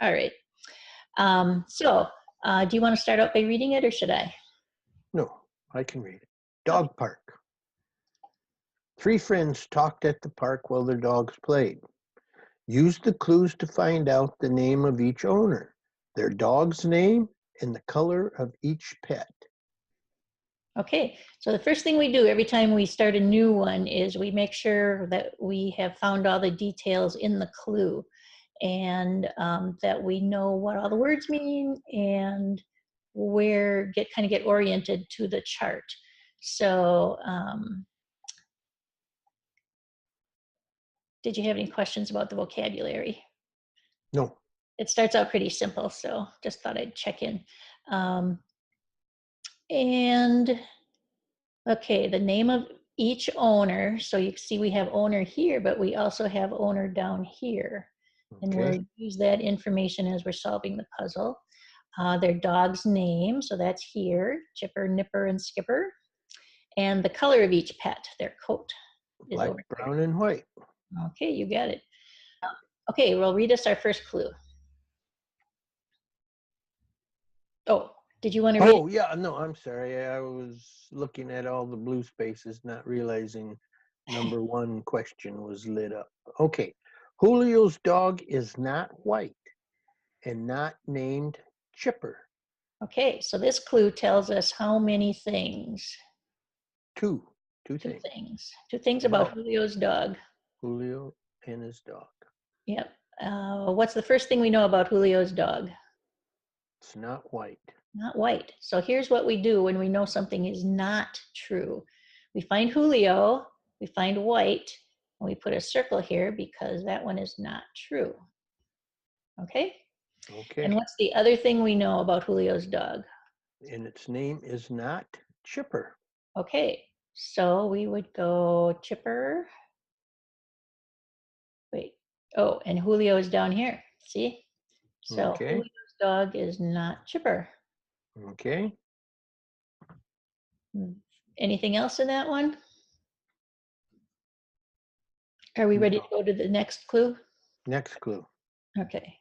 All right. Do you want to start out by reading it, or should I? No, I can read it. Dog park. 3 friends talked at the park while their dogs played. Use the clues to find out the name of each owner, their dog's name, and the color of each pet. Okay, so the first thing we do every time we start a new one is we make sure that we have found all the details in the clue, and that we know what all the words mean and where get oriented to the chart. So did you have any questions about the vocabulary? No. It starts out pretty simple, so just thought I'd check in. And okay, the name of each owner. So you see we have owner here, but we also have owner down here. And we'll use that information as we're solving the puzzle. Their dog's name, so that's here, Chipper, Nipper, and Skipper. And the color of each pet, their coat. Black, brown, and white. Okay, you got it. Okay, well, read us our first clue. Oh, did you want to read? Oh, yeah, no, I'm sorry. I was looking at all the blue spaces, not realizing number 1 question was lit up. Okay, Julio's dog is not white and not named Chipper. Okay, so this clue tells us how many things? Two things. 2 things about Julio's dog. Julio and his dog. Yep. What's the first thing we know about Julio's dog? It's not white. Not white. So here's what we do when we know something is not true. We find Julio, we find white, and we put a circle here because that one is not true. Okay? Okay. And what's the other thing we know about Julio's dog? And its name is not Chipper. Okay, so we would go Chipper. Wait. Oh, and Julio is down here. See? So Julio's dog is not Chipper. Okay. Anything else in that one? Are we ready to go to the next clue? Next clue. Okay.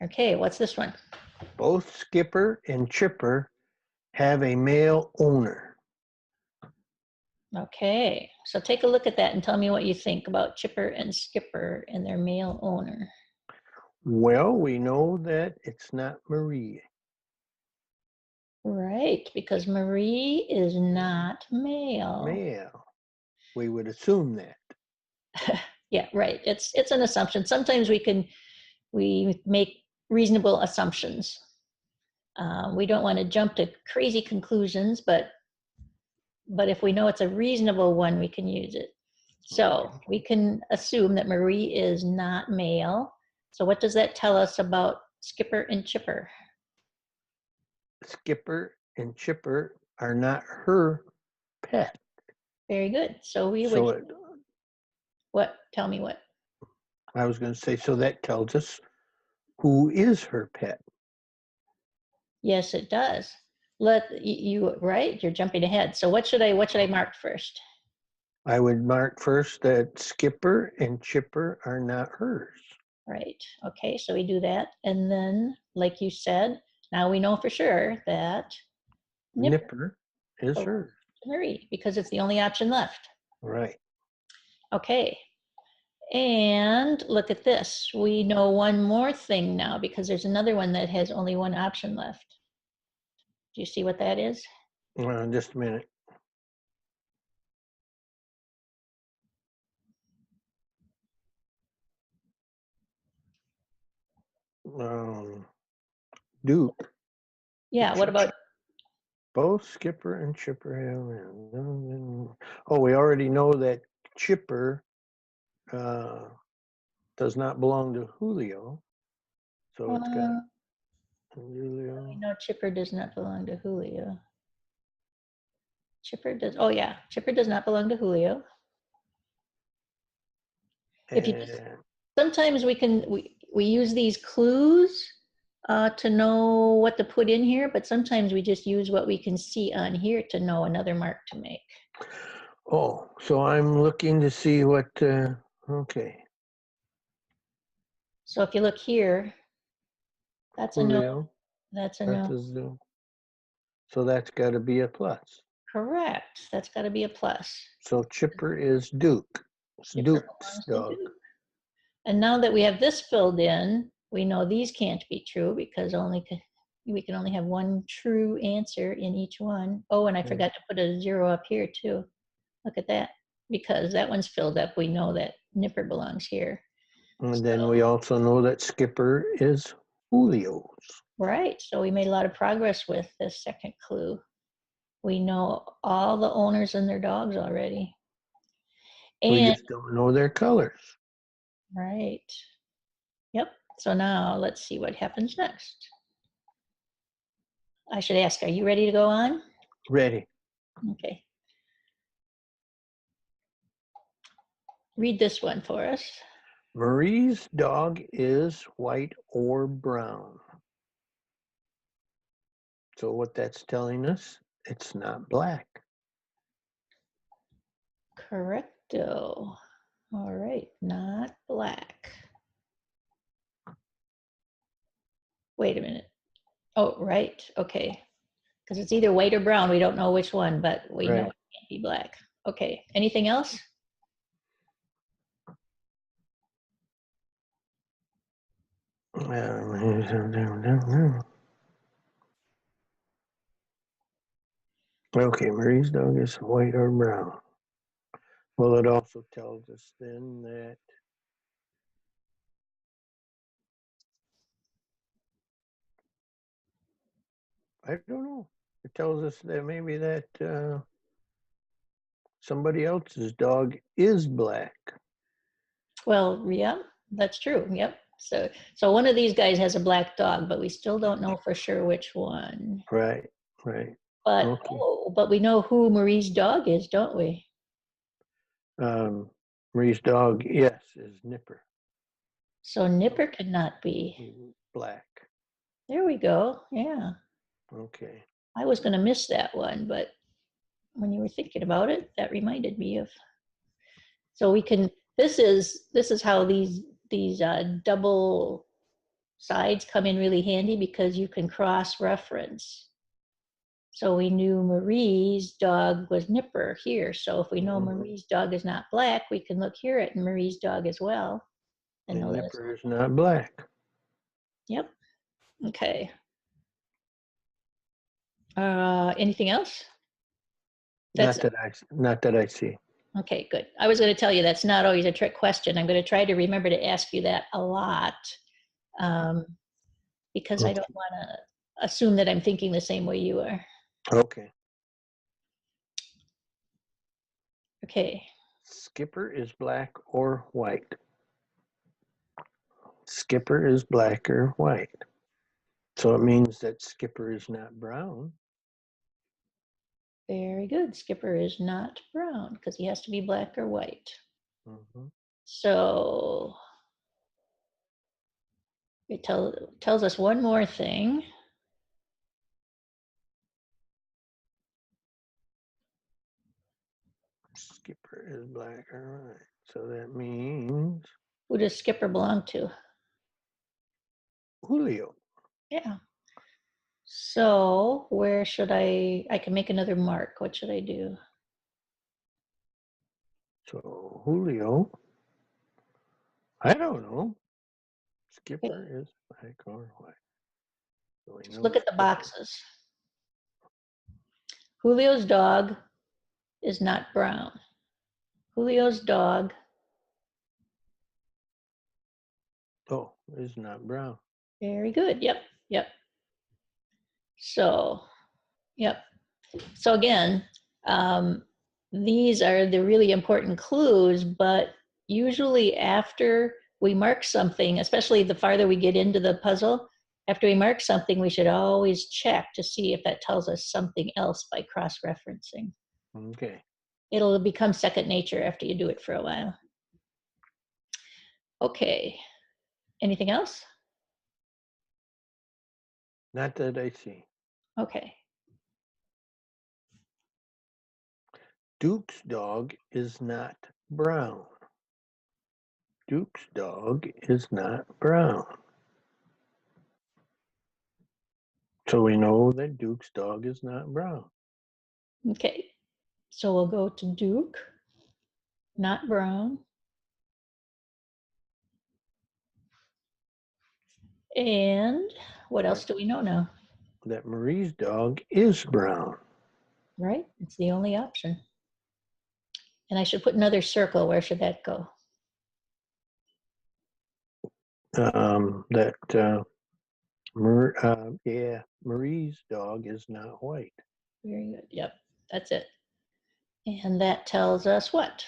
Okay, what's this one? Both Skipper and Chipper have a male owner. Okay, so take a look at that and tell me what you think about Chipper and Skipper and their male owner. Well, we know that it's not Marie. Right, because Marie is not male. Male. We would assume that. Yeah, right. It's an assumption. Sometimes we make reasonable assumptions. We don't want to jump to crazy conclusions, but if we know it's a reasonable one, we can use it. So we can assume that Marie is not male. So what does that tell us about Skipper and Chipper? Skipper and Chipper are not her pet. Very good. So we would, what? Tell me what? I was going to say, so that tells us who is her pet. Yes, it does. Right? You're jumping ahead. So what should I mark first? I would mark first that Skipper and Chipper are not hers. Right. Okay, so we do that. And then, like you said, now we know for sure that Nipper is hers. Marie, because it's the only option left. Right. Okay. And look at this. We know one more thing now because there's another one that has only one option left. Do you see what that is? Just a minute. Duke. Yeah, what about? Both Skipper and Chipper have. Oh, we already know that Chipper does not belong to Julio. So it's got Julio. We know Chipper does not belong to Julio. Chipper does, oh yeah, Chipper does not belong to Julio. Sometimes we use these clues to know what to put in here, but sometimes we just use what we can see on here to know another mark to make. Oh, so I'm looking to see what, okay. So if you look here, That's a no. Julio, That's a that's no. a zoo. So that's got to be a plus. Correct. That's got to be a plus. So Chipper is Duke. It's Chipper Duke's belongs to dog. Duke. And now that we have this filled in, we know these can't be true because we can only have one true answer in each one. Oh, and I forgot to put a 0 up here too. Look at that. Because that one's filled up, we know that Nipper belongs here. And then we also know that Skipper is Julio's. Right. So we made a lot of progress with this second clue. We know all the owners and their dogs already. We And just don't know their colors. right. Yep. So now let's see what happens next. I should ask, are you ready to go on? Ready. Okay. Read this one for us. Marie's dog is white or brown. So what that's telling us, it's not black. Correcto. All right, not black. Wait a minute. Oh, right. Okay. Because it's either white or brown. We don't know which one, but we know Right. it can't be black. Okay. Anything else? Okay, Marie's dog is white or brown. Well, it also tells us then that I don't know. It tells us that maybe that somebody else's dog is black. Well, yeah, that's true. Yep. So one of these guys has a black dog, but we still don't know for sure which one. Right, right. But Okay. but we know who Marie's dog is, don't we? Marie's dog, yes, is Nipper. So Nipper could not be. Black. There we go. Yeah. Okay. I was going to miss that one, but when you were thinking about it, that reminded me of. So we can. This is how these double sides come in really handy because you can cross reference. So we knew Marie's dog was Nipper here. So if we know Marie's dog is not black, we can look here at Marie's dog as well. And know that Nipper is not black. Yep. Okay. Anything else? Not that I see. Okay, good. I was going to tell you that's not always a trick question. I'm going to try to remember to ask you that a lot because I don't want to assume that I'm thinking the same way you are. Okay. Okay. Skipper is black or white. Skipper is black or white. So it means that Skipper is not brown. Very good. Skipper is not brown because he has to be black or white. So it tells us one more thing. Skipper is black or white. So that means Who does Skipper belong to? Julio. Yeah. So where should I can make another mark. What should I do? So Julio, I don't know. Skipper is black or white. So Just look at the Skipper. boxes. Julio's dog is not brown. Julio's dog. Oh, is not brown. Very good. Yep. Yep. So, yep. So again, these are the really important clues, but usually after we mark something, especially the farther we get into the puzzle, after we mark something, we should always check to see if that tells us something else by cross-referencing. Okay. It'll become second nature after you do it for a while. Okay. Anything else? Not that I see. Okay. Duke's dog is not brown. Duke's dog is not brown. So we know that Duke's dog is not brown. Okay, so we'll go to Duke, not brown. And what else do we know now? That Marie's dog is brown. Right? It's the only option. And I should put another circle. Where should that go? Marie's dog is not white. Very good. Yep, that's it. And that tells us what?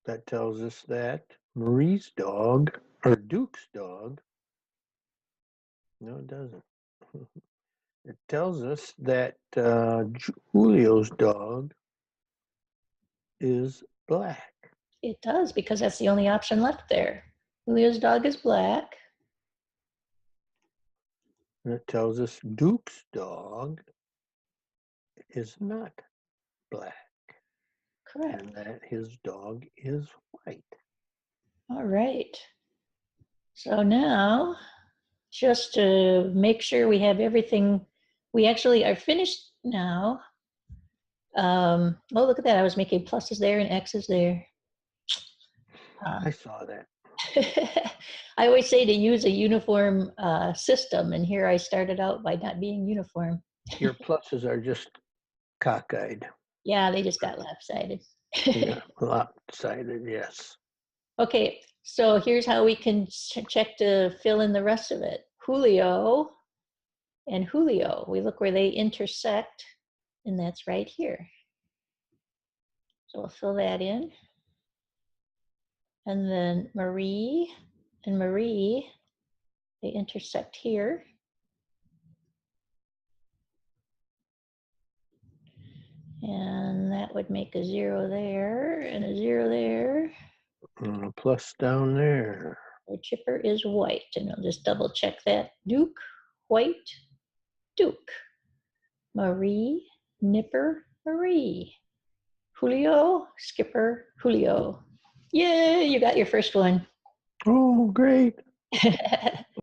That tells us that Marie's dog, or Duke's dog, no, it doesn't. It tells us that Julio's dog is black. It does, because that's the only option left there. Julio's dog is black. And it tells us Duke's dog is not black. Correct. And that his dog is white. All right. So now, just to make sure we have everything, we actually are finished now. Oh, look at that. I was making pluses there and X's there. I saw that. I always say to use a uniform system, and here I started out by not being uniform. Your pluses are just cockeyed. Yeah, they just got lopsided. Yeah, lopsided, yes. Okay, so here's how we can check to fill in the rest of it. Julio and Julio, we look where they intersect, and that's right here. So we'll fill that in. And then Marie and Marie, they intersect here. And that would make a 0 there and a 0 there. And a plus down there. The chipper is white, and I'll just double check that. Duke, white, Duke. Marie, Nipper, Marie. Julio, Skipper, Julio. Yay, you got your first one. Oh, great.